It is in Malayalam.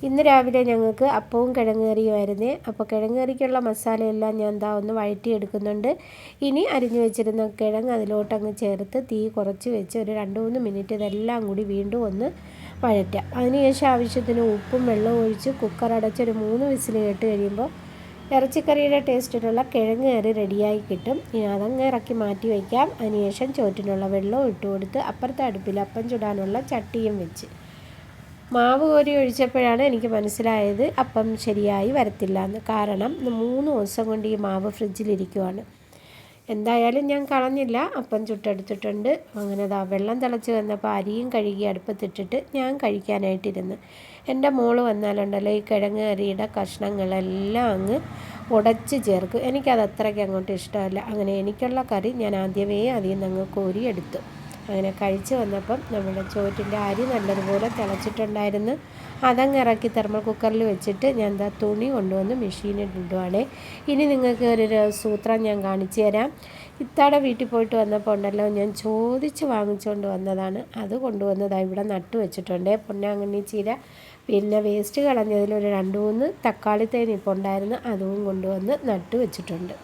ഇന്ന് രാവിലെ ഞങ്ങൾക്ക് അപ്പവും കിഴങ്ങ് കറിയുമായിരുന്നേ. അപ്പോൾ കിഴങ്ങ് കറിക്കുള്ള മസാലയെല്ലാം ഞാൻ ഒന്ന് വഴറ്റിയെടുക്കുന്നുണ്ട്. ഇനി അരിഞ്ഞു വെച്ചിരുന്ന കിഴങ്ങ് അതിലോട്ടങ്ങ് ചേർത്ത് തീ കുറച്ച് വെച്ച് ഒരു 2-3 മിനിറ്റ് ഇതെല്ലാം കൂടി വീണ്ടും ഒന്ന് വഴറ്റാം. അതിനുശേഷം ആവശ്യത്തിന് ഉപ്പും വെള്ളവും ഒഴിച്ച് കുക്കർ അടച്ചൊരു 3 വിസിൽ കേട്ട് കഴിയുമ്പോൾ ഇറച്ചിക്കറിയുടെ ടേസ്റ്റിലുള്ള കിഴങ്ങ് കറി റെഡിയായി കിട്ടും. ഇനി അതങ്ങ് ഇറക്കി മാറ്റി വയ്ക്കാം. അതിനുശേഷം ചോറ്റിനുള്ള വെള്ളവും ഇട്ട് കൊടുത്ത് അപ്പുറത്തെ അടുപ്പിൽ അപ്പം ചുടാനുള്ള ചട്ടിയും വെച്ച് മാവ് കോരി ഒഴിച്ചപ്പോഴാണ് എനിക്ക് മനസ്സിലായത് അപ്പം ശരിയായി വരത്തില്ല എന്ന്. കാരണം 3 ദിവസം കൊണ്ട് ഈ മാവ് ഫ്രിഡ്ജിലിരിക്കുവാണ്. എന്തായാലും ഞാൻ കളഞ്ഞില്ല, അപ്പം ചുട്ടെടുത്തിട്ടുണ്ട്. അങ്ങനെ വെള്ളം തിളച്ച് വന്നപ്പോൾ അരിയും കഴുകി അടുപ്പത്തിട്ടിട്ട് ഞാൻ കഴിക്കാനായിട്ടിരുന്നു. എൻ്റെ മോള് വന്നാലുണ്ടല്ലോ ഈ കിഴങ്ങ് കറിയുടെ കഷ്ണങ്ങളെല്ലാം അങ്ങ് ഉടച്ച് ചേർക്കും. എനിക്കത് അത്രയ്ക്ക് അങ്ങോട്ട് ഇഷ്ടമല്ല. അങ്ങനെ എനിക്കുള്ള കറി ഞാൻ ആദ്യമേ അതിൽ നിന്ന് അങ്ങ് കോരിയെടുത്തു. അങ്ങനെ കഴിച്ച് വന്നപ്പം നമ്മുടെ ചോറ്റിൻ്റെ അരി നല്ലതുപോലെ തിളച്ചിട്ടുണ്ടായിരുന്നു. അതങ്ങ് ഇറക്കി തെർമൽ കുക്കറിൽ വെച്ചിട്ട് ഞാൻ തുണി കൊണ്ടുവന്ന് മെഷീനിൽ ഇടുവാണേ. ഇനി നിങ്ങൾക്ക് ഒരു സൂത്രം ഞാൻ കാണിച്ചു തരാം. ഇത്താടെ വീട്ടിൽ പോയിട്ട് വന്നപ്പോൾ ഉണ്ടല്ലോ ഞാൻ ചോദിച്ച് വാങ്ങിച്ചുകൊണ്ട് വന്നതാണ്. അത് കൊണ്ടുവന്നതാണ് ഇവിടെ നട്ടു വെച്ചിട്ടുണ്ട്. പൊന്നാങ്കണ്ണി ചീര, പിന്നെ വേസ്റ്റ് കളഞ്ഞതിൽ ഒരു 2-3 തക്കാളി തേൻ ഇപ്പോൾ ഉണ്ടായിരുന്നു, അതും കൊണ്ടുവന്ന് നട്ടു വെച്ചിട്ടുണ്ട്.